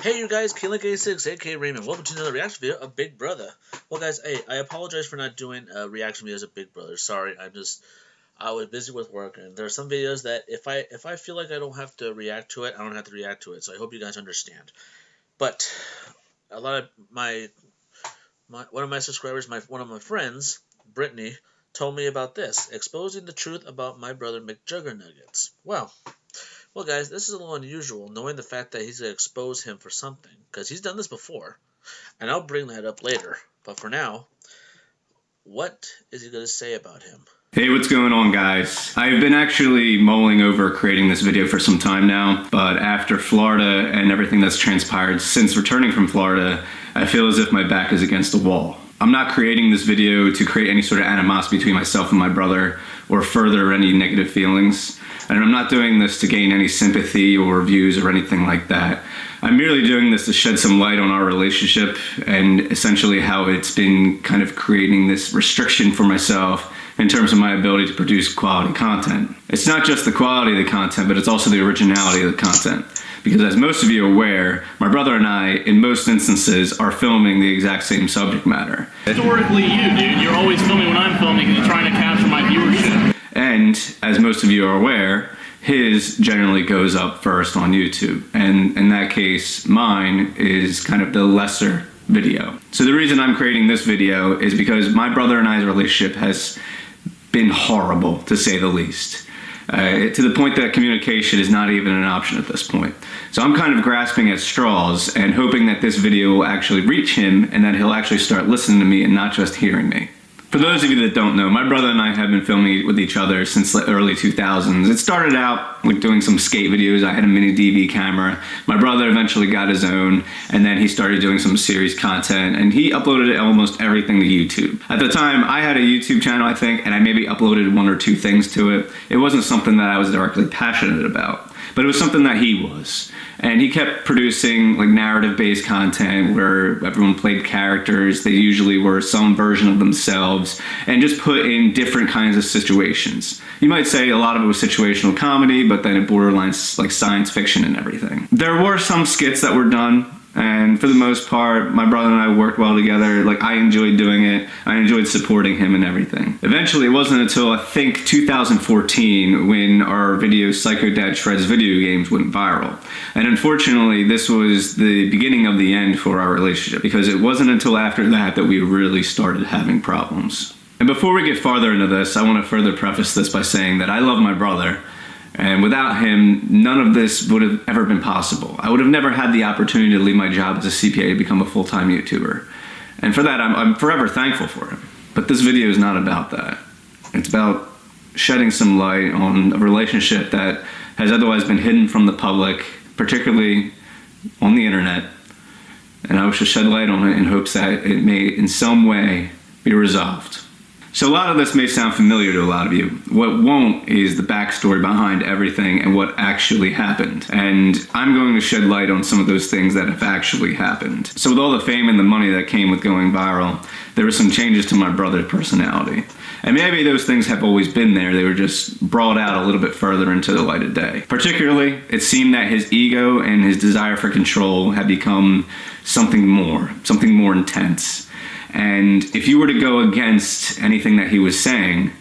Hey you guys, Keelink86, aka Raymond. Welcome to another reaction video of Bigbrudda. Well guys, hey, I apologize for not doing reaction videos of Bigbrudda. Sorry, I was busy with work, and there are some videos that if I feel like I don't have to react to it, I don't have to react to it. So I hope you guys understand. But a lot of one of my subscribers, one of my friends, Brittany, told me about this, exposing the truth about my brother Mcjuggernuggets. Well, guys, this is a little unusual, knowing the fact that he's going to expose him for something, because he's done this before, and I'll bring that up later. But for now, what is he going to say about him? Hey, what's going on, guys? I've been actually mulling over creating this video for some time now, but after Florida and everything that's transpired since returning from Florida, I feel as if my back is against the wall. I'm not creating this video to create any sort of animosity between myself and my brother or further any negative feelings. And I'm not doing this to gain any sympathy or views or anything like that. I'm merely doing this to shed some light on our relationship and essentially how it's been kind of creating this restriction for myself in terms of my ability to produce quality content. It's not just the quality of the content, but it's also the originality of the content. Because as most of you are aware, my brother and I, in most instances, are filming the exact same subject matter. Historically you, dude. You're always filming when I'm filming and you're trying to capture my viewership. And, as most of you are aware, his generally goes up first on YouTube. And in that case, mine is kind of the lesser video. So the reason I'm creating this video is because my brother and I's relationship has been horrible, to say the least. To the point that communication is not even an option at this point. So I'm kind of grasping at straws and hoping that this video will actually reach him and that he'll actually start listening to me and not just hearing me. For those of you that don't know, my brother and I have been filming with each other since the early 2000s. It started out with doing some skate videos. I had a mini DV camera. My brother eventually got his own, and then he started doing some series content, and he uploaded almost everything to YouTube. At the time, I had a YouTube channel, I think, and I maybe uploaded one or two things to it. It wasn't something that I was directly passionate about, but it was something that he was. And he kept producing like narrative-based content where everyone played characters. They usually were some version of themselves and just put in different kinds of situations. You might say a lot of it was situational comedy, but then it borderlines like science fiction and everything. There were some skits that were done, and for the most part, my brother and I worked well together. Like, I enjoyed doing it. I enjoyed supporting him and everything. Eventually, it wasn't until I think 2014 when our video Psycho Dad Shreds Video Games went viral. And unfortunately, this was the beginning of the end for our relationship, because it wasn't until after that that we really started having problems. And before we get farther into this, I want to further preface this by saying that I love my brother. And without him, none of this would have ever been possible. I would have never had the opportunity to leave my job as a CPA to become a full-time YouTuber. And for that, I'm forever thankful for him. But this video is not about that. It's about shedding some light on a relationship that has otherwise been hidden from the public, particularly on the internet. And I wish to shed light on it in hopes that it may in some way be resolved. So a lot of this may sound familiar to a lot of you. What won't is the backstory behind everything and what actually happened. And I'm going to shed light on some of those things that have actually happened. So with all the fame and the money that came with going viral, there were some changes to my brother's personality. And maybe those things have always been there. They were just brought out a little bit further into the light of day. Particularly, it seemed that his ego and his desire for control had become something more intense. And if you were to go against anything that he was saying,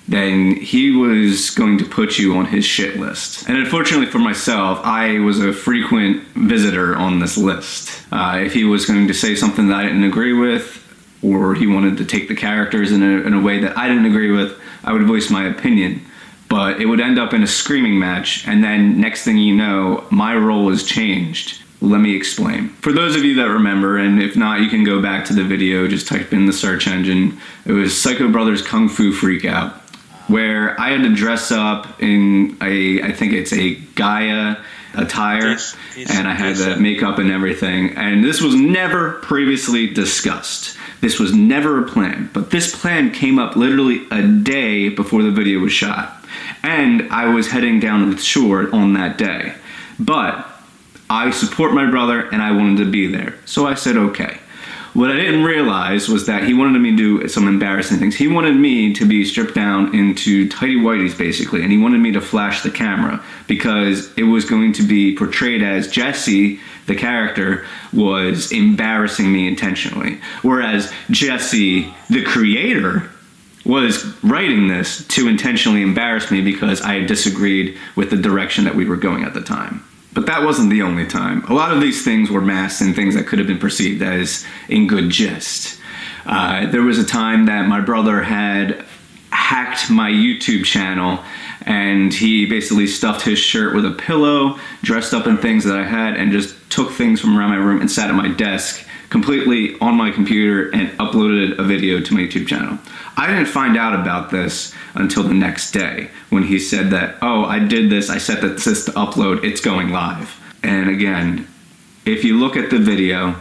then he was going to put you on his shit list. And unfortunately for myself, I was a frequent visitor on this list. If he was going to say something that I didn't agree with, or he wanted to take the characters in a way that I didn't agree with, I would voice my opinion. But it would end up in a screaming match, and then next thing you know, my role is changed. Let me explain. For those of you that remember, and if not, you can go back to the video, just type in the search engine. It was Psycho Brothers Kung Fu Freakout, where I had to dress up in I think it's a Gaia attire, and I had the makeup and everything. And this was never previously discussed. This was never a plan, but this plan came up literally a day before the video was shot. And I was heading down to the shore on that day. But I support my brother and I wanted to be there. So I said, okay. What I didn't realize was that he wanted me to do some embarrassing things. He wanted me to be stripped down into tighty whities, basically, and he wanted me to flash the camera because it was going to be portrayed as Jesse, the character, was embarrassing me intentionally. Whereas Jesse, the creator, was writing this to intentionally embarrass me because I had disagreed with the direction that we were going at the time. But that wasn't the only time. A lot of these things were masked and things that could have been perceived as in good jest. There was a time that my brother had hacked my YouTube channel, and he basically stuffed his shirt with a pillow, dressed up in things that I had, and just took things from around my room and sat at my desk completely on my computer and uploaded a video to my YouTube channel. I didn't find out about this until the next day when he said that, oh, I did this, I set this to upload, it's going live. And again, if you look at the video,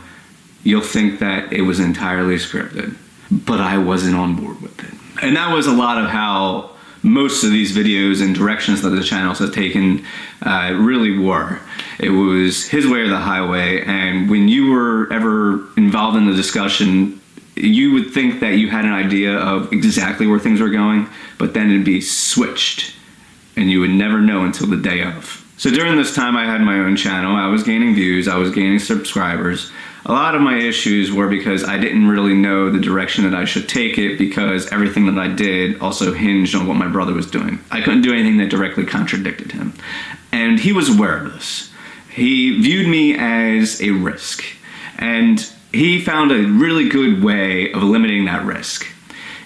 you'll think that it was entirely scripted, but I wasn't on board with it. And that was a lot of how most of these videos and directions that the channels have taken really were. It was his way or the highway, and when you were ever involved in the discussion, you would think that you had an idea of exactly where things were going, but then it'd be switched, and you would never know until the day of. So during this time I had my own channel, I was gaining views, I was gaining subscribers. A lot of my issues were because I didn't really know the direction that I should take it because everything that I did also hinged on what my brother was doing. I couldn't do anything that directly contradicted him. And he was aware of this. He viewed me as a risk. And he found a really good way of eliminating that risk.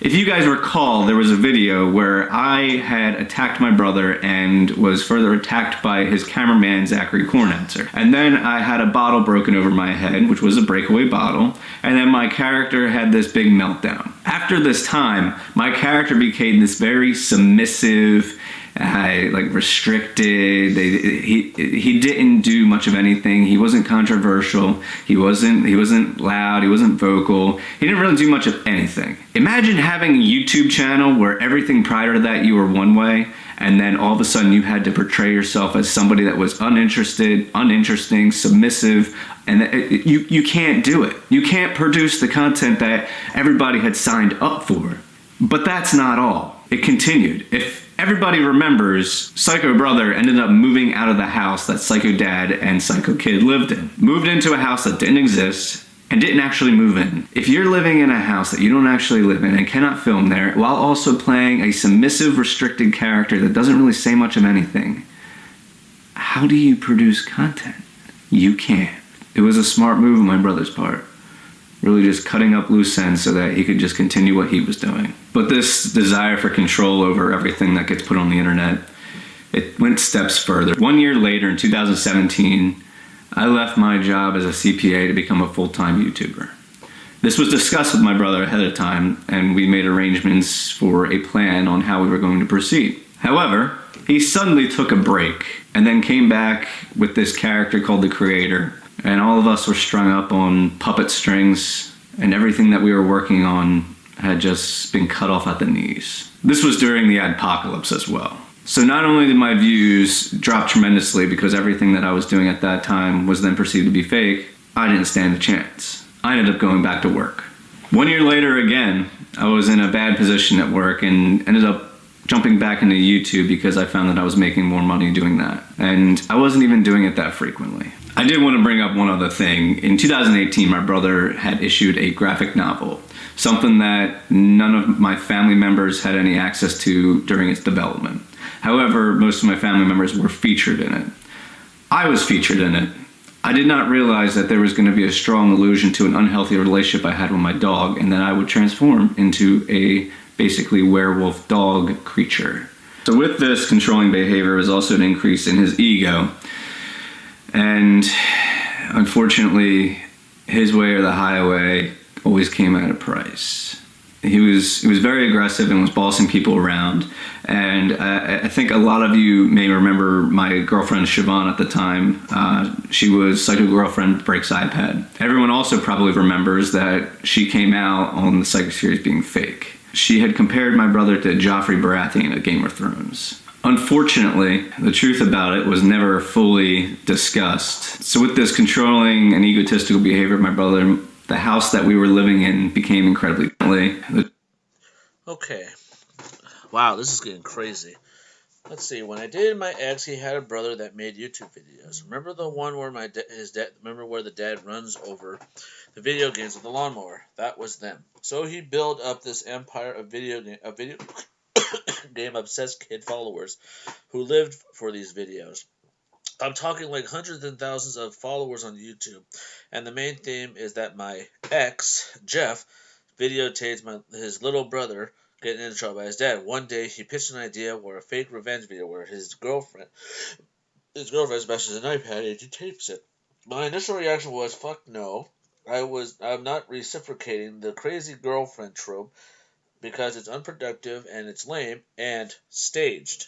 If you guys recall, there was a video where I had attacked my brother and was further attacked by his cameraman, Zachary Cornetzer. And then I had a bottle broken over my head, which was a breakaway bottle, and then my character had this big meltdown. After this time, my character became this very submissive, restricted. He didn't do much of anything. He wasn't controversial. He wasn't loud. He wasn't vocal. He didn't really do much of anything. Imagine having a YouTube channel where everything prior to that you were one way, and then all of a sudden you had to portray yourself as somebody that was uninterested, uninteresting, submissive, and you can't do it. You can't produce the content that everybody had signed up for. But that's not all. It continued. If everybody remembers, Psycho Brother ended up moving out of the house that Psycho Dad and Psycho Kid lived in. Moved into a house that didn't exist and didn't actually move in. If you're living in a house that you don't actually live in and cannot film there while also playing a submissive, restricted character that doesn't really say much of anything, how do you produce content? You can't. It was a smart move on my brother's part. Really just cutting up loose ends so that he could just continue what he was doing. But this desire for control over everything that gets put on the internet, it went steps further. 1 year later, in 2017, I left my job as a CPA to become a full-time YouTuber. This was discussed with my brother ahead of time, and we made arrangements for a plan on how we were going to proceed. However, he suddenly took a break and then came back with this character called the Creator. And all of us were strung up on puppet strings, and everything that we were working on had just been cut off at the knees. This was during the apocalypse as well. So not only did my views drop tremendously because everything that I was doing at that time was then perceived to be fake, I didn't stand a chance. I ended up going back to work. 1 year later again, I was in a bad position at work and ended up jumping back into YouTube because I found that I was making more money doing that. And I wasn't even doing it that frequently. I did want to bring up one other thing. In 2018, my brother had issued a graphic novel, something that none of my family members had any access to during its development. However, most of my family members were featured in it. I was featured in it. I did not realize that there was going to be a strong allusion to an unhealthy relationship I had with my dog, and that I would transform into a basically werewolf dog creature. So with this controlling behavior was also an increase in his ego. And unfortunately, his way or the highway always came at a price. He was very aggressive and was bossing people around. And I think a lot of you may remember my girlfriend Siobhan at the time. She was Psycho Girlfriend Breaks iPad. Everyone also probably remembers that she came out on the Psycho series being fake. She had compared my brother to Joffrey Baratheon at Game of Thrones. Unfortunately, the truth about it was never fully discussed. So with this controlling and egotistical behavior of my brother, the house that we were living in became incredibly Okay. Wow, this is getting crazy. Let's see. When I dated my ex, he had a brother that made YouTube videos. Remember the one where his dad? Remember where the dad runs over the video games with the lawnmower? That was them. So he built up this empire of video game obsessed kid followers who lived for these videos. I'm talking like hundreds and thousands of followers on YouTube. And the main theme is that my ex, Jeff, videotapes his little brother getting into trouble by his dad. One day he pitched an idea where a fake revenge video where his girlfriend smashes an iPad and he tapes it. My initial reaction was, fuck no. I'm not reciprocating the crazy girlfriend trope because it's unproductive and it's lame and staged.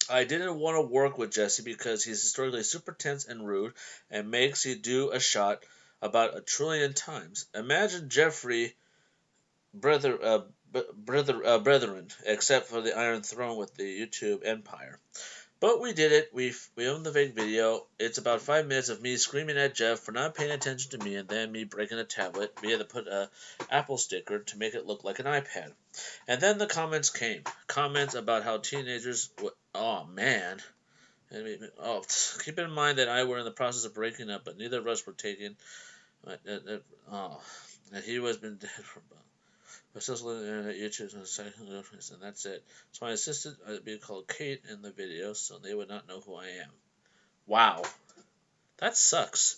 I didn't want to work with Jesse because he's historically super tense and rude and makes you do a shot about 1 trillion times. Imagine Jeffrey brethren, except for the Iron Throne with the YouTube empire. But we did it. We owned the fake video. It's about 5 minutes of me screaming at Jeff for not paying attention to me and then me breaking a tablet. We had to put a Apple sticker to make it look like an iPad. And then the comments came. Comments about how teenagers... Oh, man. Keep in mind that I were in the process of breaking up, but neither of us were taken. He was been dead for about... We're still living on YouTube and that's it. So I insisted I'd be called Kate in the video so they would not know who I am. Wow. That sucks.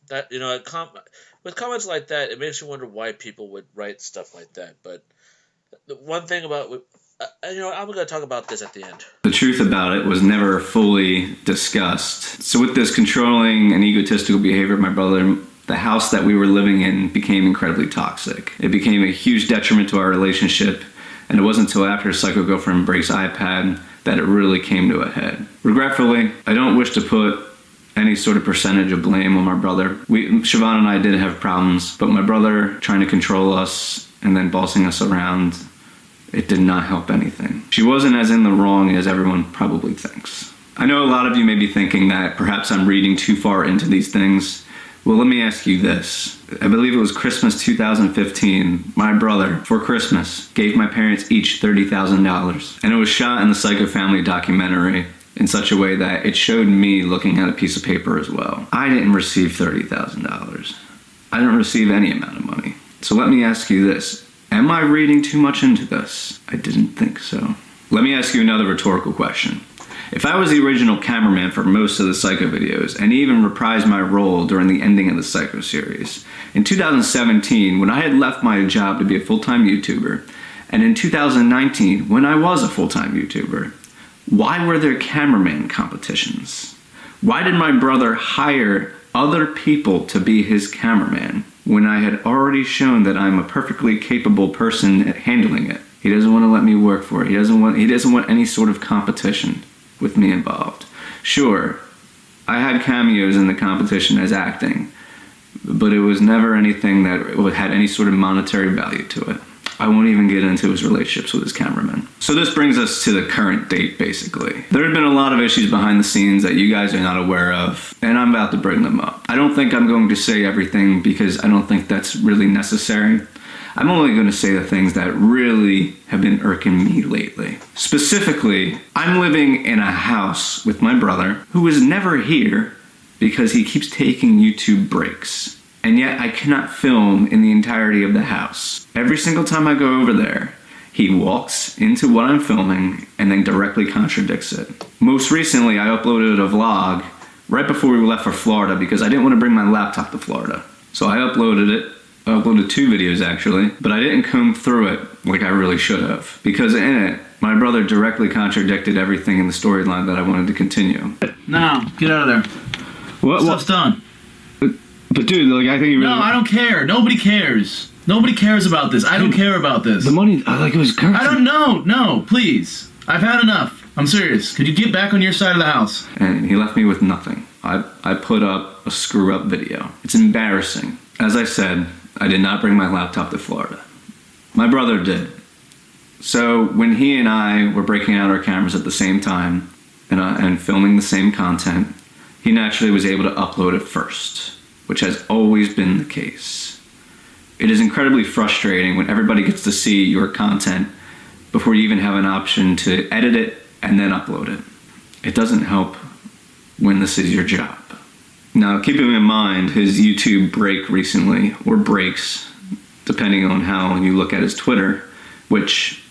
That, with comments like that, it makes you wonder why people would write stuff like that. But the one thing about... I'm going to talk about this at the end. The truth about it was never fully discussed. So with this controlling and egotistical behavior of my brother, the house that we were living in became incredibly toxic. It became a huge detriment to our relationship, and it wasn't until after his psycho girlfriend breaks iPad that it really came to a head. Regretfully, I don't wish to put any sort of percentage of blame on my brother. Siobhan and I did have problems, but my brother trying to control us and then bossing us around, it did not help anything. She wasn't as in the wrong as everyone probably thinks. I know a lot of you may be thinking that perhaps I'm reading too far into these things. Well, let me ask you this. I believe it was Christmas 2015. My brother, for Christmas, gave my parents each $30,000. And it was shot in the Psycho Family documentary in such a way that it showed me looking at a piece of paper as well. I didn't receive $30,000. I didn't receive any amount of money. So let me ask you this. Am I reading too much into this? I didn't think so. Let me ask you another rhetorical question. If I was the original cameraman for most of the Psycho videos, and even reprised my role during the ending of the Psycho series, in 2017, when I had left my job to be a full-time YouTuber, and in 2019, when I was a full-time YouTuber, why were there cameraman competitions? Why did my brother hire other people to be his cameraman when I had already shown that I'm a perfectly capable person at handling it? He doesn't want to let me work for it. He doesn't want any sort of competition with me involved. Sure, I had cameos in the competition as acting, but it was never anything that had any sort of monetary value to it. I won't even get into his relationships with his cameraman. So this brings us to the current date, basically. There have been a lot of issues behind the scenes that you guys are not aware of, and I'm about to bring them up. I don't think I'm going to say everything because I don't think that's really necessary. I'm only going to say the things that really have been irking me lately. Specifically, I'm living in a house with my brother who is never here because he keeps taking YouTube breaks. And yet I cannot film in the entirety of the house. Every single time I go over there, he walks into what I'm filming and then directly contradicts it. Most recently, I uploaded a vlog right before we left for Florida because I didn't want to bring my laptop to Florida. So I uploaded it. I uploaded 2 videos actually, but I didn't comb through it like I really should have. Because in it, my brother directly contradicted everything in the storyline that I wanted to continue. No, get out of there. What? Stuff's done. But dude, like I think you really... No, I don't care. Nobody cares. Nobody cares about this. I don't care about this. The money, like it was cursed. I don't know. No, please. I've had enough. I'm serious. Could you get back on your side of the house? And he left me with nothing. I put up a screw-up video. It's embarrassing. As I said, I did not bring my laptop to Florida. My brother did. So when he and I were breaking out our cameras at the same time and filming the same content, he naturally was able to upload it first, which has always been the case. It is incredibly frustrating when everybody gets to see your content before you even have an option to edit it and then upload it. It doesn't help when this is your job. Now, keeping in mind his YouTube break recently, or breaks, depending on how you look at his Twitter, which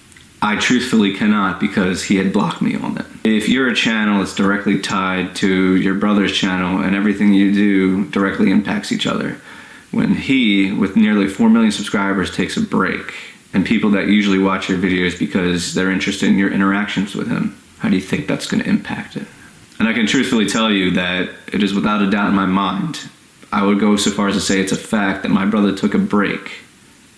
I truthfully cannot because he had blocked me on it. If you're a channel that's directly tied to your brother's channel and everything you do directly impacts each other, when he, with nearly 4 million subscribers, takes a break, and people that usually watch your videos because they're interested in your interactions with him, how do you think that's going to impact it? And I can truthfully tell you that it is without a doubt in my mind, I would go so far as to say it's a fact that my brother took a break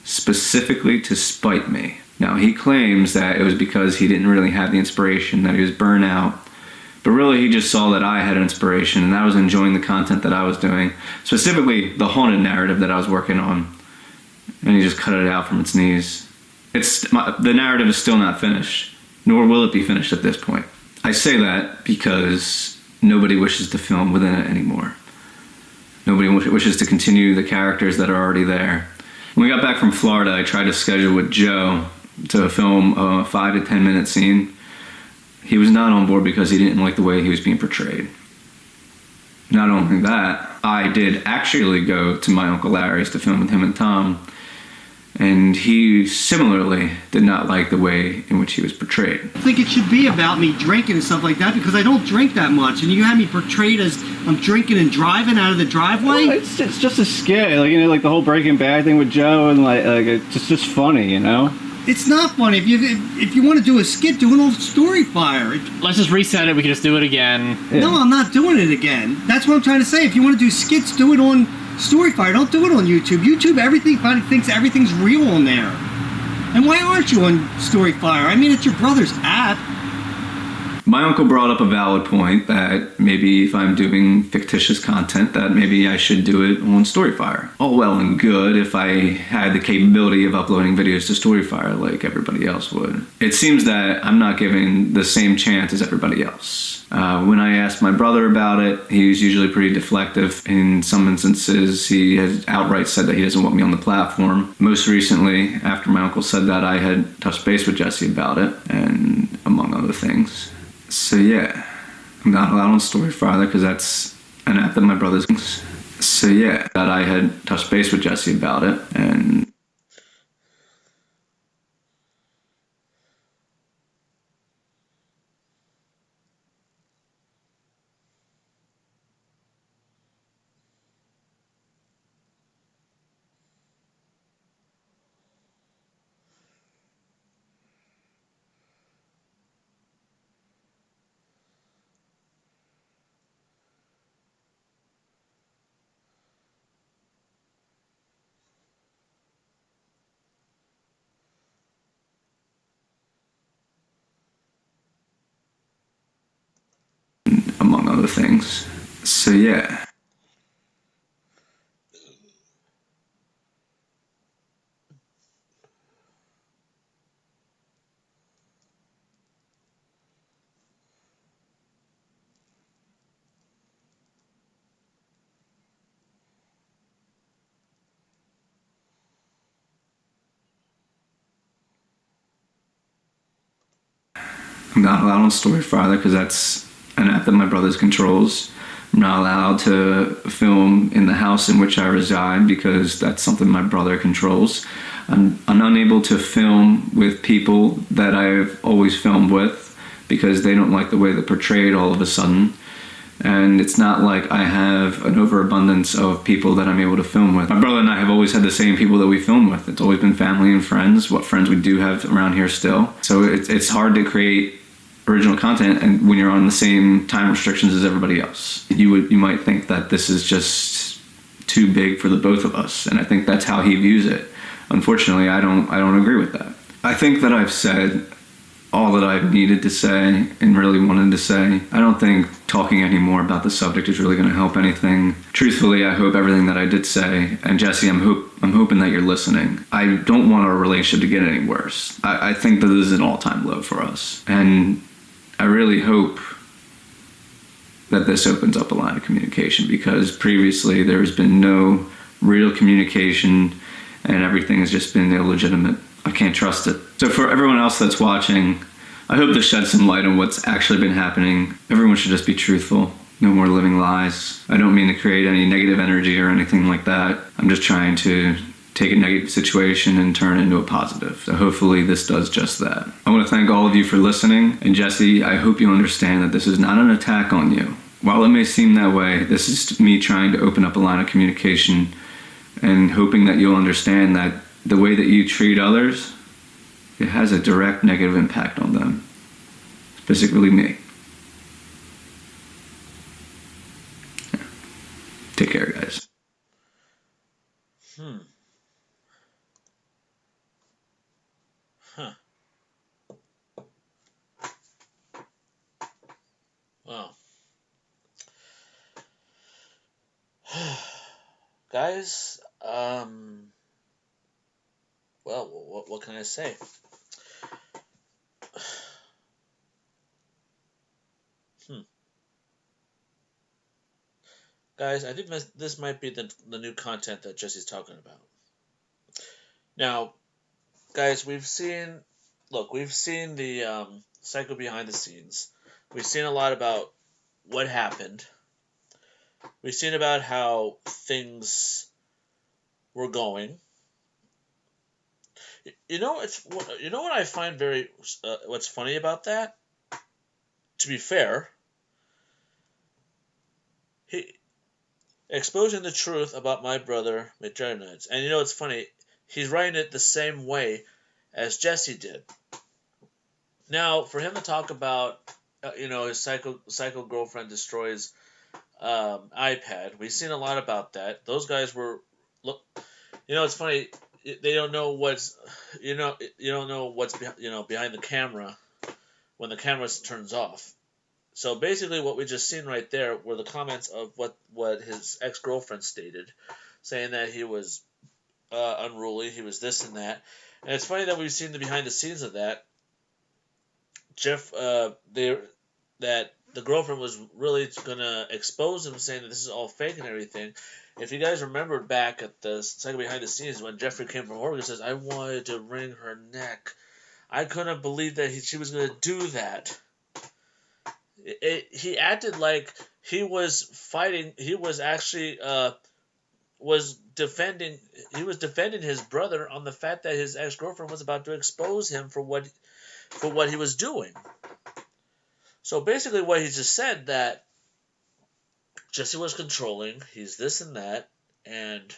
specifically to spite me. Now, he claims that it was because he didn't really have the inspiration, that he was burnt out, but really he just saw that I had an inspiration and I was enjoying the content that I was doing, specifically the haunted narrative that I was working on, and he just cut it out from its knees. The narrative is still not finished, nor will it be finished at this point. I say that because nobody wishes to film within it anymore. Nobody wishes to continue the characters that are already there. When we got back from Florida, I tried to schedule with Joe to film a 5 to 10 minute scene. He was not on board because he didn't like the way he was being portrayed. Not only that, I did actually go to my Uncle Larry's to film with him and Tom, and he similarly did not like the way in which he was portrayed. I think it should be about me drinking and stuff like that because I don't drink that much, and you have me portrayed as I'm drinking and driving out of the driveway. Well, it's just a skit, like the whole Breaking Bad thing with Joe, and it's just funny, It's not funny. If you want to do a skit, do it on Storyfire. Let's just reset it. We can just do it again. Yeah. No, I'm not doing it again. That's what I'm trying to say. If you want to do skits, do it on Storyfire. Don't do it on YouTube. YouTube, everybody thinks everything's real on there. And why aren't you on Storyfire? I mean, it's your brother's app. My uncle brought up a valid point that maybe if I'm doing fictitious content, that maybe I should do it on Storyfire. All well and good if I had the capability of uploading videos to Storyfire like everybody else would. It seems that I'm not given the same chance as everybody else. When I asked my brother about it, he was usually pretty deflective. In some instances, he has outright said that he doesn't want me on the platform. Most recently, after my uncle said that, I had touched base with Jesse about it, and among other things. So yeah, I'm not allowed on Storyfire because that's an app that my brother's. So yeah, that I had touched base with Jesse about it, and among other things. So yeah. I'm not allowed on Storyfire because that's an app that my brother's controls. I'm not allowed to film in the house in which I reside because that's something my brother controls. I'm unable to film with people that I've always filmed with because they don't like the way they're portrayed all of a sudden. And it's not like I have an overabundance of people that I'm able to film with. My brother and I have always had the same people that we film with. It's always been family and friends, what friends we do have around here still. So it's hard to create original content and when you're on the same time restrictions as everybody else. You might think that this is just too big for the both of us, and I think that's how he views it. Unfortunately, I don't agree with that. I think that I've said all that I've needed to say and really wanted to say. I don't think talking anymore about the subject is really going to help anything. Truthfully, I hope everything that I did say, and Jesse, I'm hoping that you're listening. I don't want our relationship to get any worse. I think that this is an all-time low for us, and I really hope that this opens up a line of communication, because previously there's been no real communication and everything has just been illegitimate. I can't trust it. So for everyone else that's watching, I hope this sheds some light on what's actually been happening. Everyone should just be truthful. No more living lies. I don't mean to create any negative energy or anything like that. I'm just trying to take a negative situation and turn it into a positive. So hopefully this does just that. I want to thank all of you for listening. And Jesse, I hope you understand that this is not an attack on you. While it may seem that way, this is me trying to open up a line of communication and hoping that you'll understand that the way that you treat others, it has a direct negative impact on them, specifically me. Yeah. Take care, guys. Huh. Wow. Guys, well, what can I say? Guys, I think this might be the new content that Jesse's talking about. Now, guys, we've seen the cycle behind the scenes. We've seen a lot about what happened. We've seen about how things were going. You know what I find very what's funny about that? To be fair, he exposing the truth about my brother Mcjuggernuggets, and you know it's funny. He's writing it the same way as Jesse did. Now, for him to talk about his psycho girlfriend destroys iPad, we've seen a lot about that. Those guys were look. You know, it's funny. They don't know what's you don't know what's behind the camera when the camera turns off. So basically, what we just seen right there were the comments of what his ex-girlfriend stated, saying that he was unruly, he was this and that. And it's funny that we've seen the behind the scenes of that. That the girlfriend was really gonna expose him, saying that this is all fake and everything. If you guys remember back at the second behind the scenes when Jeffrey came from Oregon, says, "I wanted to wring her neck. I couldn't believe that she was gonna do that." He acted like he was fighting. He was actually was defending. He was defending his brother on the fact that his ex-girlfriend was about to expose him for what he was doing. So basically, what he just said that Jesse was controlling. He's this and that, and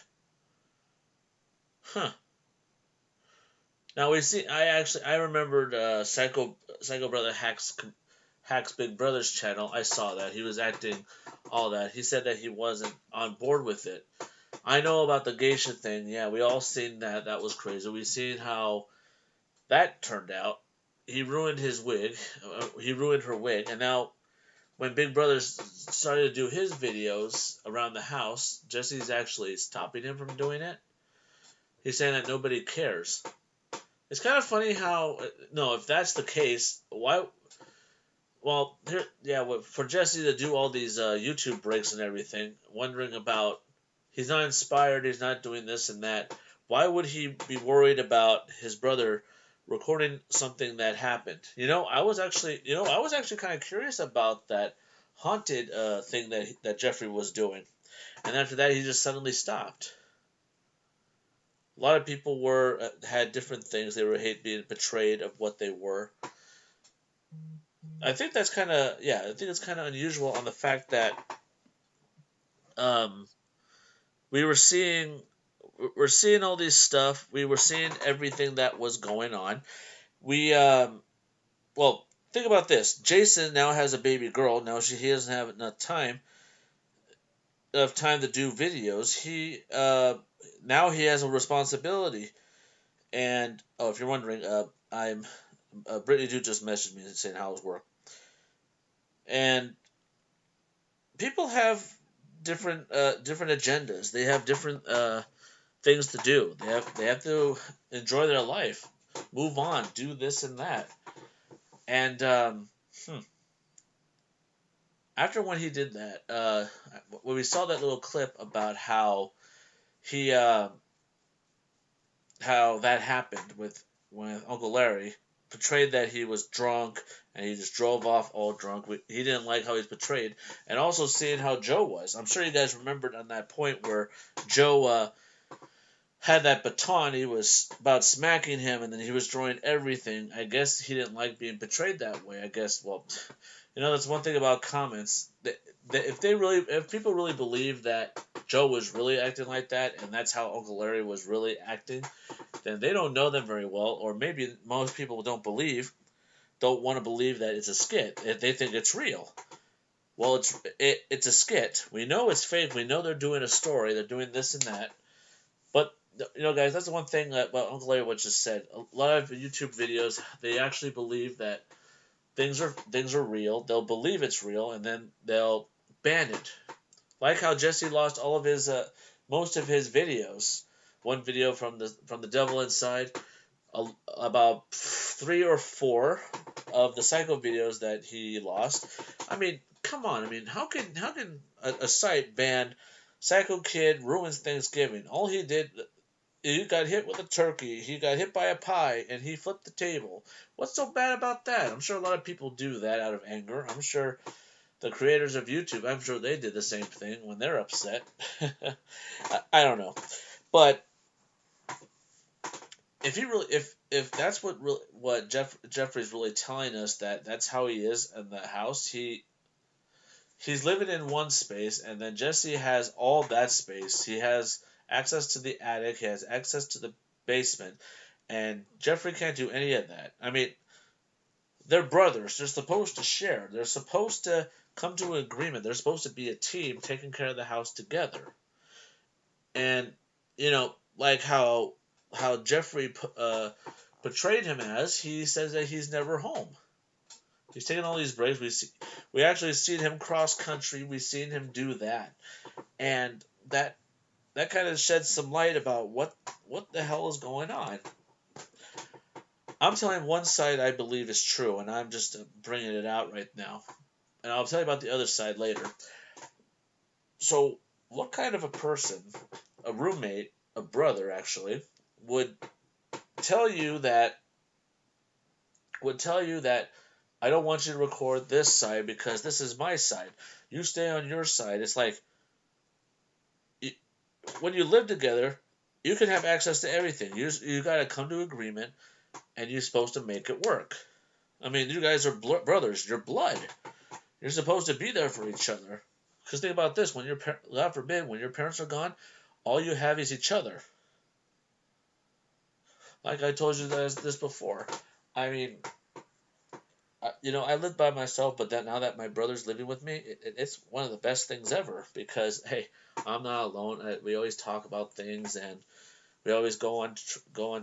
Now we see. I remembered Psycho Brother Hack's Big Brother's channel. I saw that he was acting all that. He said that he wasn't on board with it. I know about the geisha thing. Yeah, we all seen that. That was crazy. We seen how that turned out. He ruined his wig. He ruined her wig, and now when Big Brother started to do his videos around the house, Jesse's actually stopping him from doing it. He's saying that nobody cares. It's kind of funny how, no, if that's the case, why? Well, for Jesse to do all these YouTube breaks and everything, wondering about, he's not inspired, he's not doing this and that. Why would he be worried about his brother recording something that happened? I was actually kind of curious about that haunted thing that Jeffrey was doing, and after that he just suddenly stopped. A lot of people had different things. They were being portrayed of what they were. I think that's kind of I think it's kind of unusual on the fact that we're seeing all these stuff. We were seeing everything that was going on. Well, think about this. Jason now has a baby girl. Now he doesn't have enough time to do videos. Now he has a responsibility. And if you're wondering, I'm Brittany Dude just messaged me saying how it work. And people have different agendas. They have different things to do. They have to enjoy their life, move on, do this and that. And after when he did that, when we saw that little clip about how he how that happened with Uncle Larry, portrayed that he was drunk and he just drove off all drunk. He didn't like how he was portrayed, and also seeing how Joe was. I'm sure you guys remembered on that point where Joe had that baton. He was about smacking him, and then he was throwing everything. I guess he didn't like being portrayed that way. I guess, well, that's one thing about comments. If people really believe that Joe was really acting like that, and that's how Uncle Larry was really acting, then they don't know them very well, or maybe most people don't want to believe that it's a skit. They think it's real. Well, it's a skit. We know it's fake. We know they're doing a story. They're doing this and that. But guys, that's the one thing that Uncle Larry was just said. A lot of YouTube videos, they actually believe that things are real. They'll believe it's real, and then they'll ban it. Like how Jesse lost all of his most of his videos. One video from the Devil Inside, about 3 or 4 of the Psycho videos that he lost. I mean, come on. I mean, how can a site ban Psycho Kid ruins Thanksgiving? All he did, he got hit with a turkey, he got hit by a pie, and he flipped the table. What's so bad about that? I'm sure a lot of people do that out of anger. I'm sure the creators of YouTube, I'm sure they did the same thing when they're upset. I don't know, but if he really, if that's what Jeffrey's really telling us, that's how he is in the house. He's living in one space, and then Jesse has all that space. He has access to the attic. He has access to the basement, and Jeffrey can't do any of that. I mean, they're brothers. They're supposed to share. They're supposed to come to an agreement. They're supposed to be a team taking care of the house together. And like how Jeffrey portrayed him as, he says that he's never home. He's taking all these breaks. We actually seen him cross country. We've seen him do that, and that kind of sheds some light about what the hell is going on. I'm telling one side I believe is true, and I'm just bringing it out right now, and I'll tell you about the other side later. So, what kind of a person, a roommate, a brother actually, would tell you that I don't want you to record this side because this is my side. You stay on your side. It's like, when you live together, you can have access to everything. You got to come to agreement, and you're supposed to make it work. I mean, you guys are brothers. You're blood. You're supposed to be there for each other. Because think about this: God forbid, when your parents are gone, all you have is each other. Like I told you guys this before. I mean, I live by myself, but now that my brother's living with me, it's one of the best things ever because, hey, I'm not alone. We always talk about things, and we always go on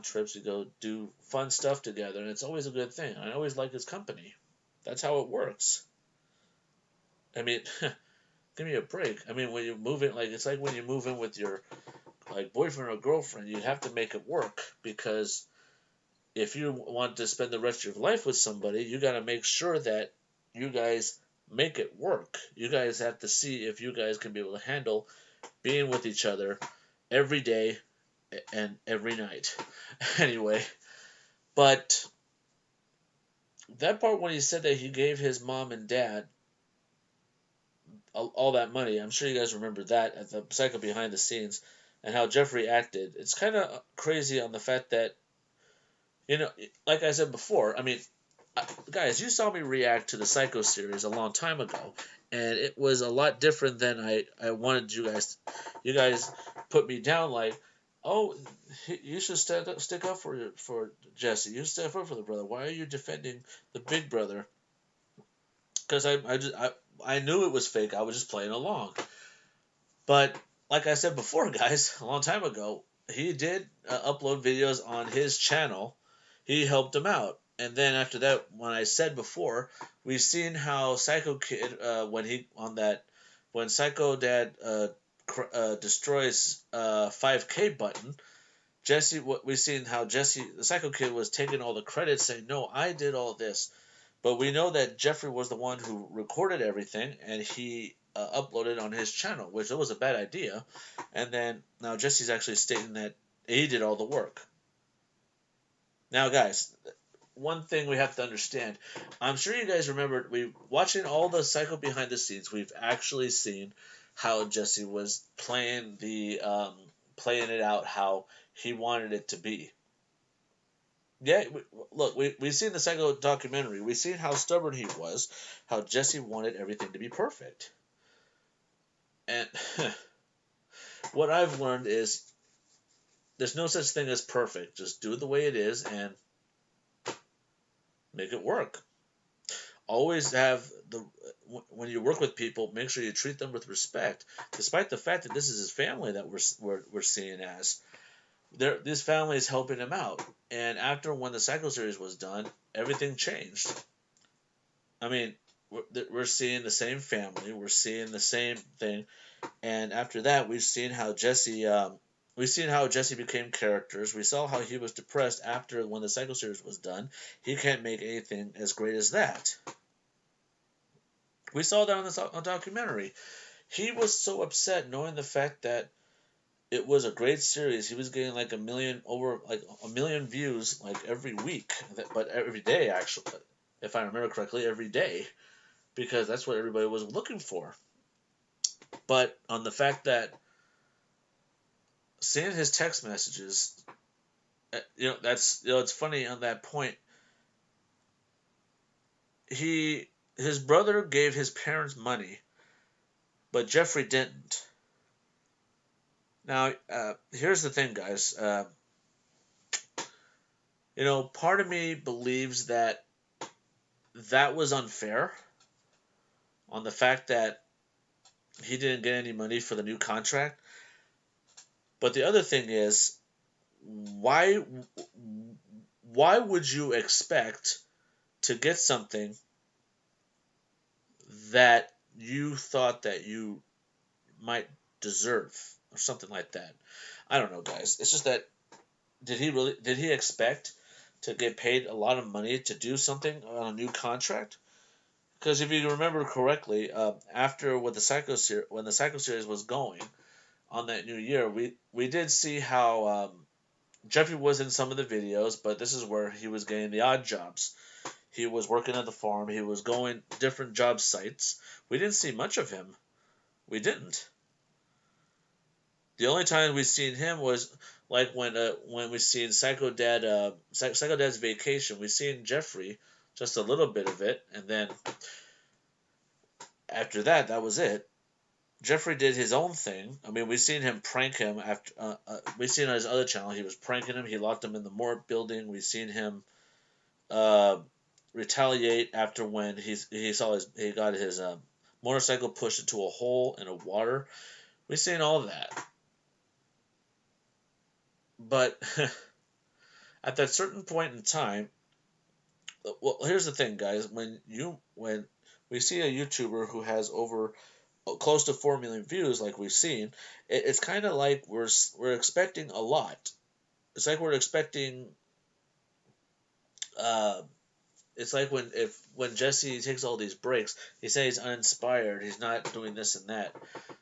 trips. We go do fun stuff together, and it's always a good thing. I always like his company. That's how it works. I mean, give me a break. I mean, when you move in, it's like when you move in with your boyfriend or girlfriend, you have to make it work because if you want to spend the rest of your life with somebody, you got to make sure that you guys make it work. You guys have to see if you guys can be able to handle being with each other every day and every night. Anyway, but that part when he said that he gave his mom and dad all that money, I'm sure you guys remember that at the Psycho behind the scenes and how Jeffrey acted. It's kind of crazy on the fact that, like I said before, I mean, guys, you saw me react to the Psycho series a long time ago, and it was a lot different than I wanted you guys. You guys put me down like, oh, you should stick up for Jesse. You stick up for the brother. Why are you defending the big brother? Because I knew it was fake. I was just playing along. But like I said before, guys, a long time ago, he did upload videos on his channel. He helped him out. And then after that, when I said before, we've seen how Psycho Kid, when Psycho Dad destroys 5K button, we've seen how Jesse, the Psycho Kid, was taking all the credit, saying, "No, I did all this." But we know that Jeffrey was the one who recorded everything, and he uploaded on his channel, which was a bad idea. And then now Jesse's actually stating that he did all the work. Now, guys, one thing we have to understand. I'm sure you guys remember we watching all the Psycho behind the scenes. We've actually seen how Jesse was playing it out how he wanted it to be. Yeah, look, we've seen the Psycho documentary. We've seen how stubborn he was, how Jesse wanted everything to be perfect. And what I've learned is there's no such thing as perfect. Just do it the way it is and make it work. Always have when you work with people, make sure you treat them with respect, despite the fact that this is his family that we're seeing as. This family is helping him out, and after when the Psycho series was done, everything changed. I mean, we're seeing the same family, we're seeing the same thing, and after that, we've seen how Jesse became characters. We saw how he was depressed after when the Psycho series was done. He can't make anything as great as that. We saw that on the documentary. He was so upset knowing the fact that it was a great series. He was getting like a million views like every week, but every day actually, if I remember correctly, every day, because that's what everybody was looking for. But on the fact that seeing his text messages, it's funny on that point. His brother gave his parents money, but Jeffrey didn't. Now, here's the thing, guys. Part of me believes that was unfair on the fact that he didn't get any money for the new contract. But the other thing is, why would you expect to get something that you thought that you might deserve or something like that? I don't know, guys. It's just that did he expect to get paid a lot of money to do something on a new contract? Because if you remember correctly, after when the Psycho series was going on that new year, we did see how Jeffrey was in some of the videos, but this is where he was getting the odd jobs. He was working at the farm. He was going different job sites. We didn't see much of him. We didn't. The only time we seen him was like when we seen Psycho Dad's Vacation. We seen Jeffrey just a little bit of it, and then after that was it. Jeffrey did his own thing. I mean, we seen him prank him after. We seen on his other channel he was pranking him. He locked him in the morgue building. We seen him retaliate after when he got his motorcycle pushed into a hole in a water. We seen all that. But at that certain point in time, well, here's the thing, guys. When we see a YouTuber who has over close to 4 million views, like we've seen, it's kind of like we're expecting a lot. It's like we're expecting. It's like when Jesse takes all these breaks, he says he's uninspired. He's not doing this and that.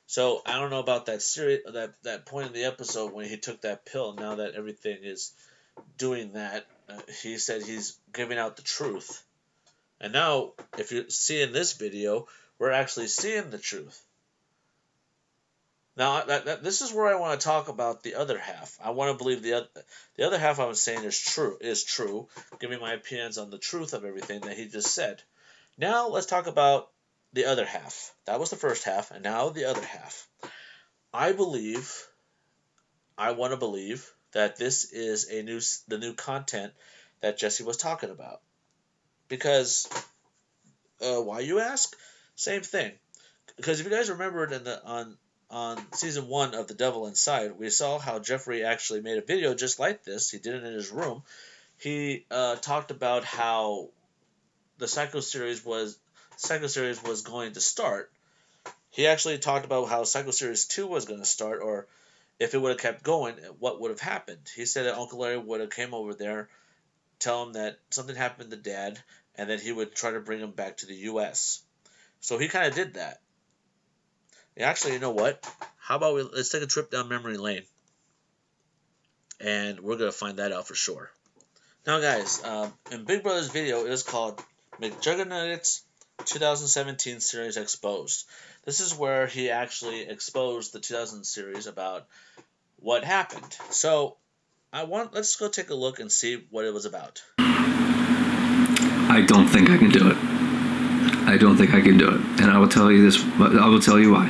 So I don't know about that series, that point in the episode when he took that pill. Now that everything is doing that, he said he's giving out the truth. And now, if you see in this video, we're actually seeing the truth. Now, this is where I want to talk about the other half. I want to believe the other half I was saying is true, giving my opinions on the truth of everything that he just said. Now, let's talk about the other half. That was the first half, and now the other half. I want to believe that this is the new content that Jesse was talking about. Because, why you ask? Same thing. Because if you guys remembered on season 1 of The Devil Inside, we saw how Jeffrey actually made a video just like this. He did it in his room. He talked about how the Psycho series was going to start. He actually talked about how Psycho Series 2 was going to start, or if it would have kept going, what would have happened. He said that Uncle Larry would have came over there, tell him that something happened to Dad, and then he would try to bring him back to the U.S. So he kind of did that. Actually, you know what? How about let's take a trip down memory lane, and we're gonna find that out for sure. Now, guys, in Big Brother's video, it is called Mcjuggernuggets 2017 Series Exposed. This is where he actually exposed the 2000 series about what happened. So, let's go take a look and see what it was about. I don't think I can do it. I don't think I can do it. And I will tell you this, I will tell you why.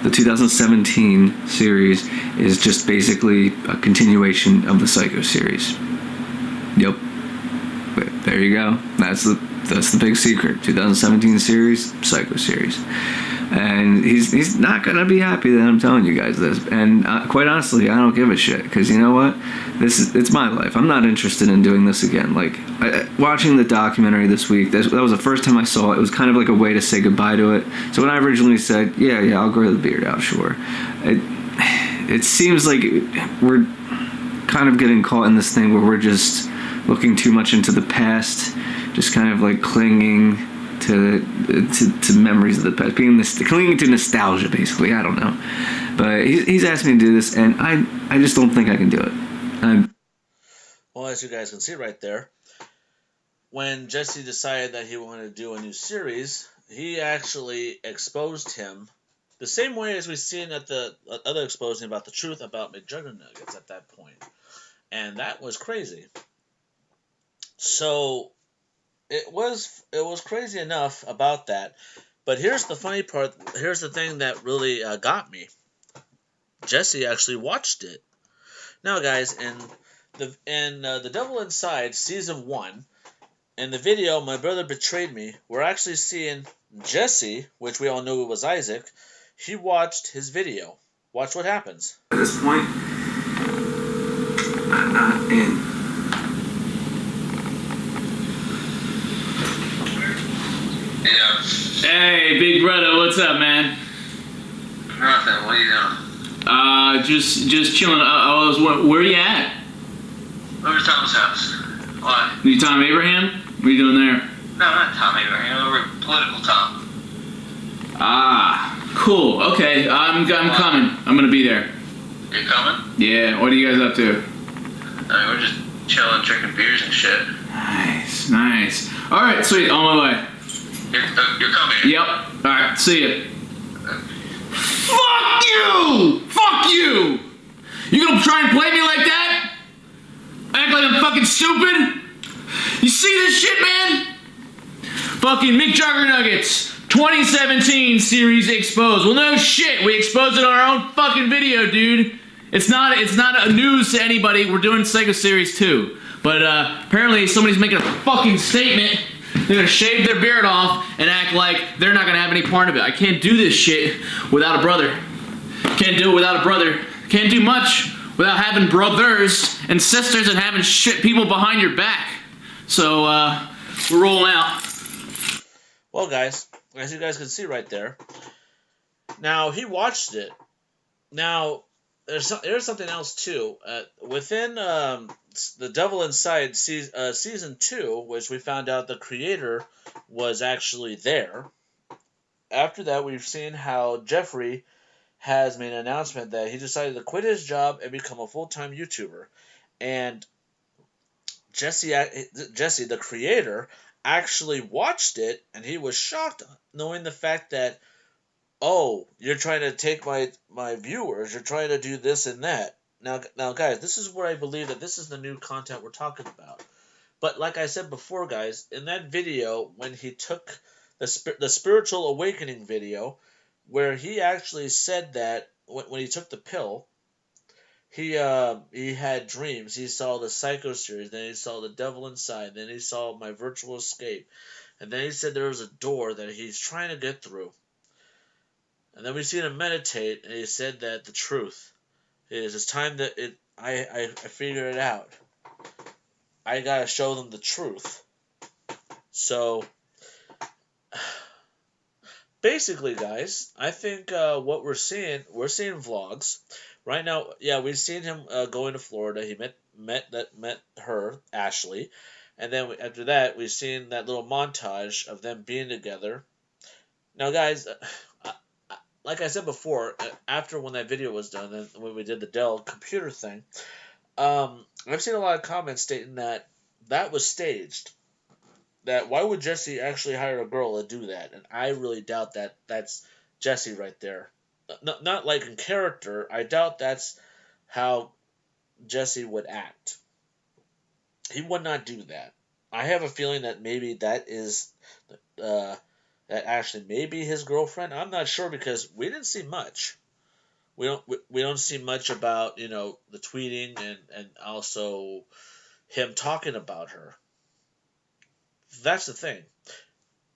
The 2017 series is just basically a continuation of the Psycho series. Yep. There you go. That's the big secret. 2017 series, Psycho series. And he's not going to be happy that I'm telling you guys this. And quite honestly, I don't give a shit. Because you know what? It's my life. I'm not interested in doing this again. Like, watching the documentary this week, that was the first time I saw it. It was kind of like a way to say goodbye to it. So when I originally said, yeah, I'll grow the beard out, sure. It seems like we're kind of getting caught in this thing where we're just looking too much into the past, just kind of like clinging to memories of the past, clinging to nostalgia, basically. I don't know, but he's asked me to do this, and I just don't think I can do it. Well, as you guys can see right there, when Jesse decided that he wanted to do a new series, he actually exposed him the same way as we've seen at the other exposing about the truth about Mcjuggernuggets at that point, and that was crazy. So it was crazy enough about that, but here's the funny part. Here's the thing that really got me. Jesse actually watched it. Now, guys, in the Devil Inside season 1, in the video My Brother Betrayed Me, we're actually seeing Jesse, which we all knew it was Isaac. He watched his video. Watch what happens. At this point, I'm not in. Yeah. Hey, Big Brother, what's up, man? Nothing. What are you doing? Just chilling. Where are you at? Over to Tom's house. Why? You Tom Abraham? What are you doing there? No, not Tom Abraham. Over political Tom. Ah, cool. Okay, I'm coming. I'm gonna be there. You coming? Yeah. What are you guys up to? I mean, we're just chilling, drinking beers and shit. Nice. All right, sweet. On my way. You're coming. Yep. All right. See ya. Fuck you! Fuck you! You gonna try and play me like that? Act like I'm fucking stupid? You see this shit, man? Fucking Mcjuggernuggets 2017 series exposed. Well, no shit. We exposed it on our own fucking video, dude. It's not a news to anybody. We're doing Psycho series 2. But apparently somebody's making a fucking statement. They're gonna shave their beard off and act like they're not gonna have any part of it. I can't do this shit without a brother. Can't do it without a brother. Can't do much without having brothers and sisters and having shit people behind your back. So we're rolling out. Well, guys, as you guys can see right there, now he watched it. Now there's something else too. Within the Devil Inside season 2, which we found out the creator was actually there. After that, we've seen how Jeffrey has made an announcement that he decided to quit his job and become a full-time YouTuber. And Jesse, the creator, actually watched it, and he was shocked knowing the fact that, oh, you're trying to take my viewers, you're trying to do this and that. Now, guys, this is where I believe that this is the new content we're talking about. But like I said before, guys, in that video, when he took the spiritual awakening video, where he actually said that when he took the pill, he had dreams. He saw the Psycho series, then he saw the Devil Inside, then he saw My Virtual Escape, and then he said there was a door that he's trying to get through. And then we seen him meditate, and he said that the truth is it's time that I figured it out. I gotta show them the truth. So basically, guys, I think what we're seeing vlogs right now. Yeah, we've seen him going to Florida. He met her, Ashley. And then after that, we've seen that little montage of them being together. Now, guys, like I said before, after when that video was done, and when we did the Dell computer thing, I've seen a lot of comments stating that that was staged. That why would Jesse actually hire a girl to do that? And I really doubt that that's Jesse right there. Not like in character. I doubt that's how Jesse would act. He would not do that. I have a feeling that maybe that is that actually may be his girlfriend. I'm not sure because we didn't see much. We don't see much about the tweeting and also him talking about her. That's the thing.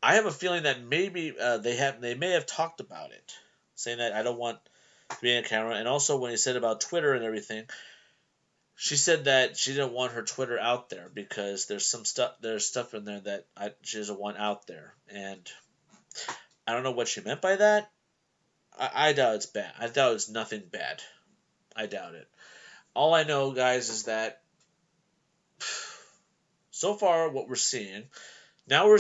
I have a feeling that maybe they may have talked about it, saying that I don't want to be on camera. And also when he said about Twitter and everything, she said that she didn't want her Twitter out there because there's stuff in there that she doesn't want out there, and I don't know what she meant by that. I doubt it's bad. I doubt it's nothing bad. I doubt it. All I know, guys, is that so far what we're seeing. Now we're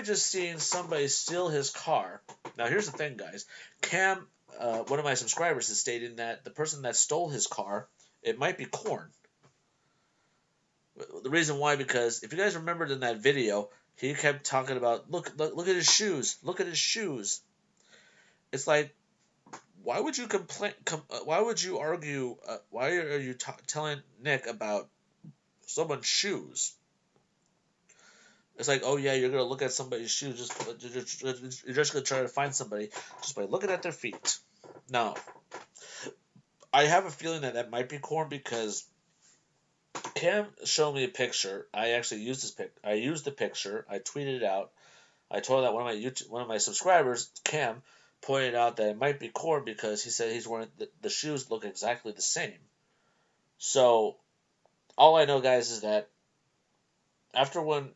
just seeing somebody steal his car. Now here's the thing, guys. Cam, one of my subscribers, is stating that the person that stole his car, it might be Korn. The reason why, because if you guys remembered in that video, he kept talking about look at his shoes, look at his shoes. It's like, why would you complain? Why would you argue? Why are you telling Nick about someone's shoes? It's like, oh yeah, you're gonna look at somebody's shoes. You're just gonna try to find somebody just by looking at their feet. Now, I have a feeling that might be Korn because Cam showed me a picture. I actually used this I used the picture. I tweeted it out. I told that one of my subscribers, Cam, pointed out that it might be Korn because he said he's wearing the shoes look exactly the same. So, all I know, guys, is that after when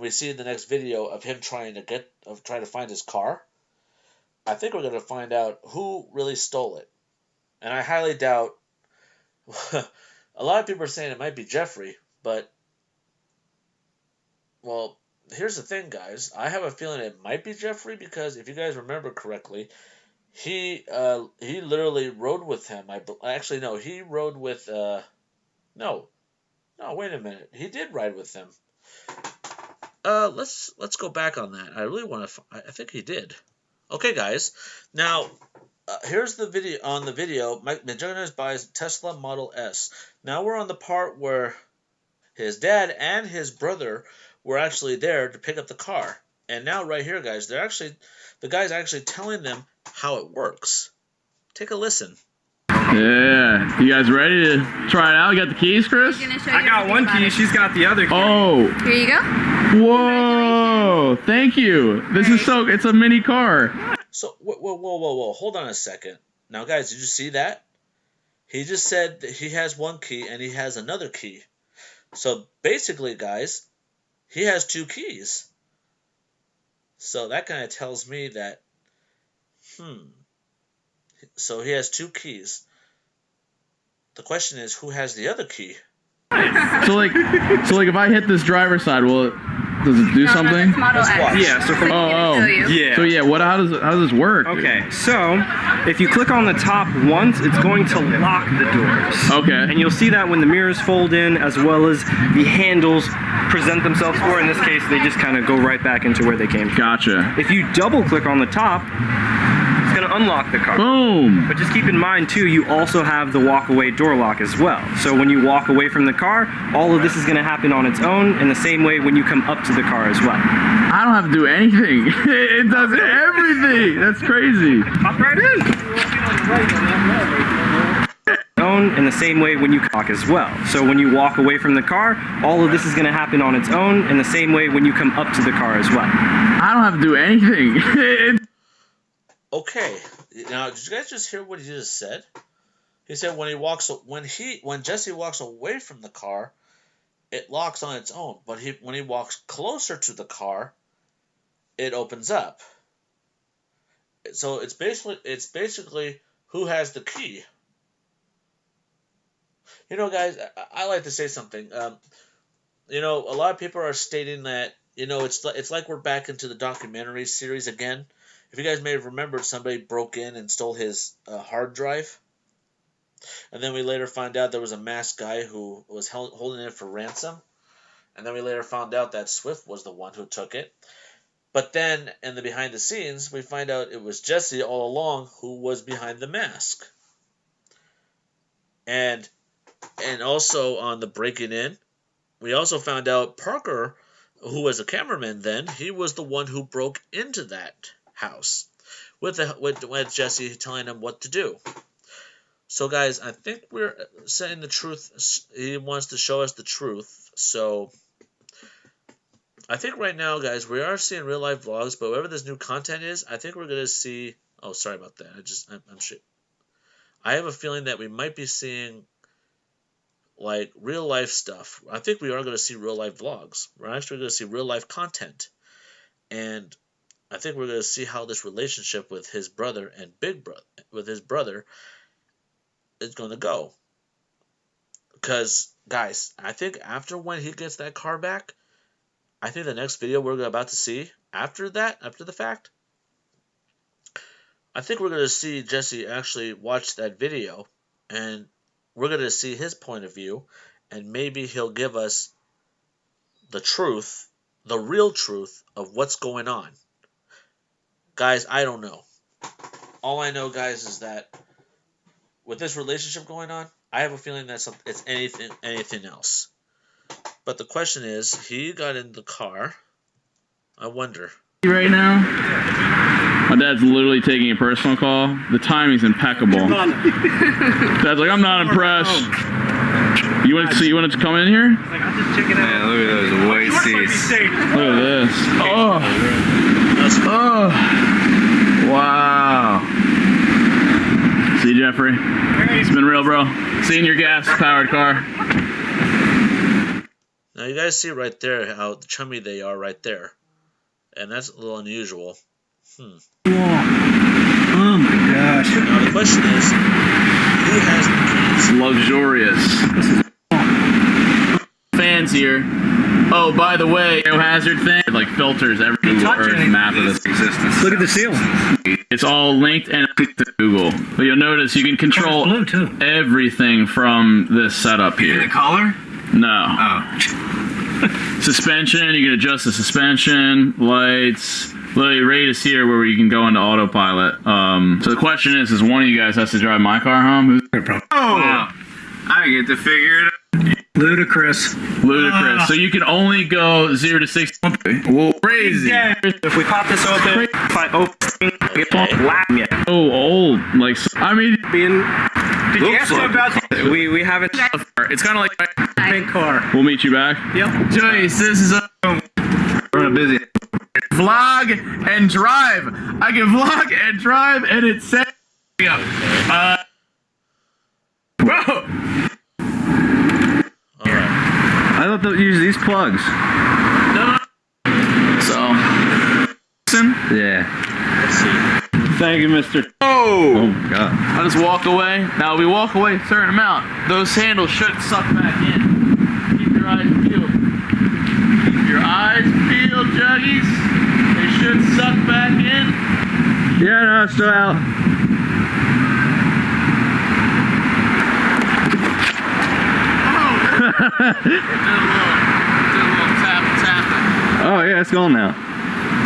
we see the next video of him trying to find his car, I think we're going to find out who really stole it. And I highly doubt a lot of people are saying it might be Jeffrey, but well, here's the thing, guys. I have a feeling it might be Jeffrey because if you guys remember correctly, he literally rode with him. Actually no, he rode with no, wait a minute. He did ride with him. Let's go back on that. I really want to. I think he did. Okay, guys. Now, here's the video. On the video, Mcjuggernuggets buys Tesla Model S. Now we're on the part where his dad and his brother were actually there to pick up the car. And now, right here, guys, the guy's actually telling them how it works. Take a listen. Yeah, you guys ready to try it out? You got the keys, Chris? I got one key, she's got the other key. Oh. Here you go. Whoa, thank you. This is it's a mini car. So, whoa, hold on a second. Now, guys, did you see that? He just said that he has one key and he has another key. So, basically, guys, he has two keys. So, that kind of tells me that, so he has two keys. The question is, who has the other key? So like if I hit this driver's side, does it do something? Let's watch. Yeah, so from yeah. So yeah, how does this work? Okay, so if you click on the top once, it's going to lock the doors. Okay. And you'll see that when the mirrors fold in, as well as the handles present themselves, or in this case, they just kind of go right back into where they came from. Gotcha. If you double click on the top, it's going to unlock the car. Boom. But just keep in mind too, you also have the walk-away door lock as well. So when you walk away from the car, all of this is going to happen on its own, in the same way when you come up to the car as well. I don't have to do anything. It does everything. That's crazy. Hop right in. In the same way when you lock as well. So when you walk away from the car, all of this is going to happen on its own, in the same way when you come up to the car as well. I don't have to do anything. Okay, now did you guys just hear what he just said? He said when Jesse walks away from the car, it locks on its own. But when he walks closer to the car, it opens up. So it's basically who has the key. You know, guys, I like to say something. you know, a lot of people are stating that, you know, it's like we're back into the documentary series again. If you guys may have remembered, somebody broke in and stole his hard drive. And then we later find out there was a masked guy who was holding it for ransom. And then we later found out that Swift was the one who took it. But then, in the behind the scenes, we find out it was Jesse all along who was behind the mask. And also on the breaking in, we also found out Parker, who was a cameraman then, he was the one who broke into that house with Jesse telling him what to do. So guys, I think we're saying the truth. He wants to show us the truth. So I think right now, guys, we are seeing real life vlogs, but whatever this new content is, I think we're gonna see. Oh, sorry about that. I'm sure. I have a feeling that we might be seeing like real life stuff. I think we are going to see real life vlogs. We're actually going to see real life content, and I think we're going to see how this relationship with his brother and with his brother is going to go. Because guys, I think after when he gets that car back, I think the next video we're about to see after the fact, I think we're going to see Jesse actually watch that video, and we're going to see his point of view, and maybe he'll give us the truth, the real truth of what's going on. Guys, I don't know. All I know, guys, is that with this relationship going on, I have a feeling that it's anything else. But the question is, he got in the car. I wonder. Right now, my dad's literally taking a personal call. The timing's impeccable. Dad's like, I'm not impressed. You want to come in here? Like, I'll just check it out. Man, look at those white seats. Look at this. Oh, wow. See, Jeffrey, it's been real, bro. Seeing your gas-powered car. Now you guys see right there how chummy they are right there. And that's a little unusual. Oh my gosh. Now the question is, who has the keys? Luxurious. Fans here. Oh, by the way, no hazard thing. Like filters every Google Earth map of this existence. Look at the ceiling. It's all linked and to Google. But you'll notice you can control everything from this setup here. The collar? No. Oh. Suspension, you can adjust the suspension, lights. Literally, rate is here where you can go into autopilot. So the question is one of you guys has to drive my car home? Oh! Wow. I get to figure it out. Ludicrous. So you can only go 0 to 60. Whoa, crazy. Yeah. If we pop this open, if I open, it won't laugh yet. Oh, old. Like, I mean, did you ask me about that? We have it. It's kind of like Big car. We'll meet you back. Yep. Joyce, this is a We're busy. vlog and drive. I can vlog and drive, and it says. Whoa. I thought they'd use these plugs. No. So. Listen. Yeah. Let's see. Thank you, Mr. Oh God. I just walk away. Now, we walk away a certain amount. Those handles should suck back in. Keep your eyes peeled. Keep your eyes peeled, Juggies. They should suck back in. Yeah, no, it's still out. Did a little tapping. Oh yeah, it's gone now.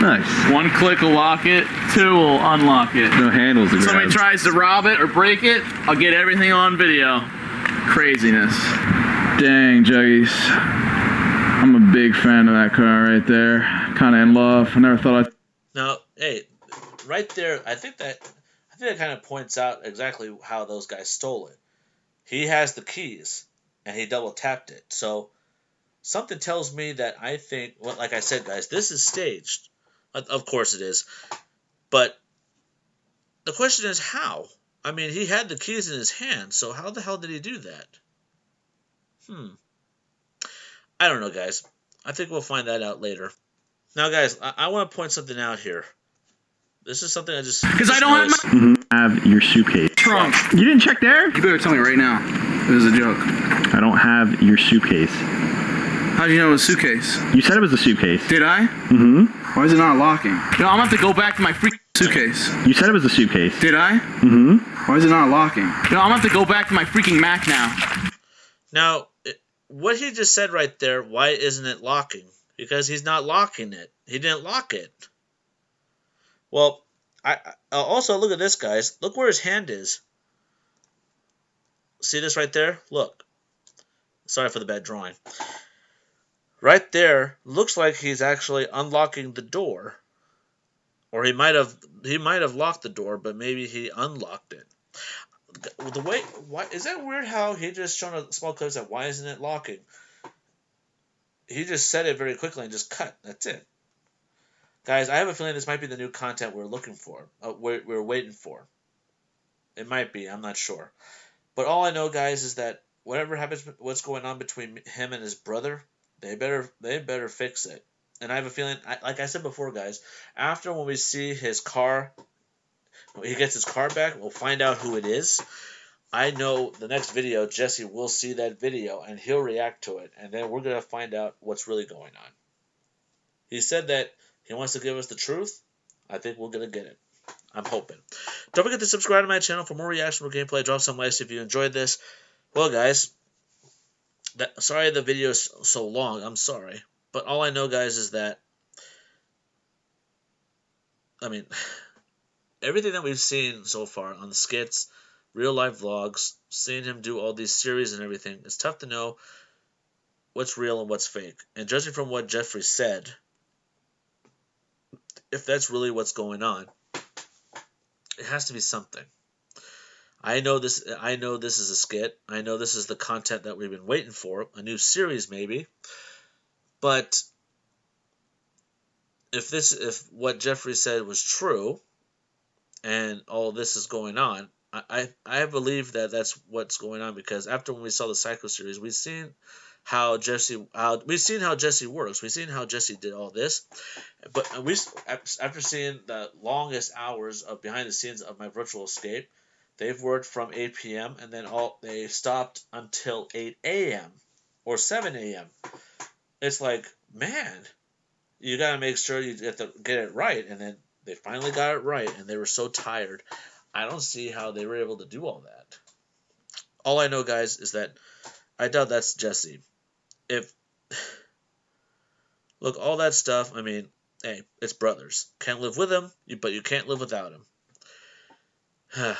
Nice. One click will lock it. Two will unlock it. No handles to grab. Somebody tries to rob it or break it, I'll get everything on video. Craziness. Dang, Juggies. I'm a big fan of that car right there. Kind of in love. I never thought I'd... Now, hey, right there, I think that kind of points out exactly how those guys stole it. He has the keys, and he double tapped it. So something tells me that I think, well, like I said, guys, this is staged. Of course it is. But the question is how? I mean, he had the keys in his hand, so how the hell did he do that? I don't know, guys. I think we'll find that out later. Now, guys, I want to point something out here. This is something I just... Because I don't have your suitcase. Trunk. You didn't check there? You better tell me right now. This is a joke. I don't have your suitcase. How'd you know it was a suitcase? You said it was a suitcase. Did I? Mm-hmm. Why is it not locking? No, I'm gonna have to go back to my freaking suitcase. You said it was a suitcase. Did I? Mm-hmm. Why is it not locking? No, I'm gonna have to go back to my freaking Mac now. Now, what he just said right there, why isn't it locking? Because he's not locking it. He didn't lock it. Well, I also look at this, guys. Look where his hand is. See this right there? Look. Sorry for the bad drawing. Right there, looks like he's actually unlocking the door. Or he might have locked the door, but maybe he unlocked it. The way, why is that weird? How he just shown a small clip that why isn't it locking? He just said it very quickly and just cut. That's it, guys. I have a feeling this might be the new content we're looking for. We're waiting for. It might be. I'm not sure. But all I know, guys, is that whatever happens, what's going on between him and his brother, they better fix it. And I have a feeling, like I said before, guys, after when we see his car, when he gets his car back, we'll find out who it is. I know the next video, Jesse will see that video, and he'll react to it, and then we're going to find out what's really going on. He said that he wants to give us the truth. I think we're going to get it. I'm hoping. Don't forget to subscribe to my channel for more reaction or gameplay. Drop some likes if you enjoyed this. Well, guys, sorry the video is so long. I'm sorry. But all I know, guys, is that, I mean, everything that we've seen so far on the skits, real-life vlogs, seeing him do all these series and everything, it's tough to know what's real and what's fake. And judging from what Jeffrey said, if that's really what's going on, it has to be something. I know this is a skit. I know this is the content that we've been waiting for, a new series maybe. But if what Jeffrey said was true, and all this is going on, I believe that that's what's going on, because after when we saw the Psycho series, we've seen how Jesse works. We've seen how Jesse did all this, but after seeing the longest hours of behind the scenes of my virtual escape, they've worked from 8 p.m. and then they stopped until 8 a.m. or 7 a.m. It's like, man, you gotta make sure you get it right, and then they finally got it right, and they were so tired. I don't see how they were able to do all that. All I know, guys, is that I doubt that's Jesse. Look, all that stuff, I mean, hey, it's brothers. Can't live with them, but you can't live without them.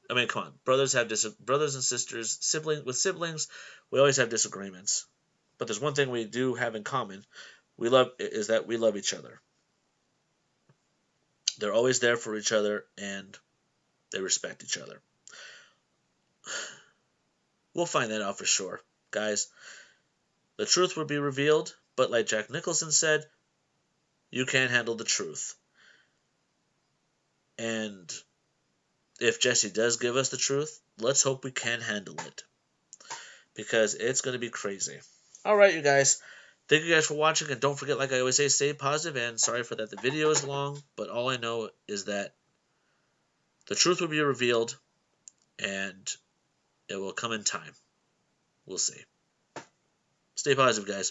I mean, come on. Brothers and sisters, siblings, we always have disagreements. But there's one thing we do have in common. We love each other. They're always there for each other, and they respect each other. We'll find that out for sure, guys. The truth will be revealed, but like Jack Nicholson said, you can't handle the truth. And if Jesse does give us the truth, let's hope we can handle it, because it's going to be crazy. All right, you guys. Thank you guys for watching, and don't forget, like I always say, stay positive, and sorry for that the video is long, but all I know is that the truth will be revealed, and it will come in time. We'll see. Stay positive, guys.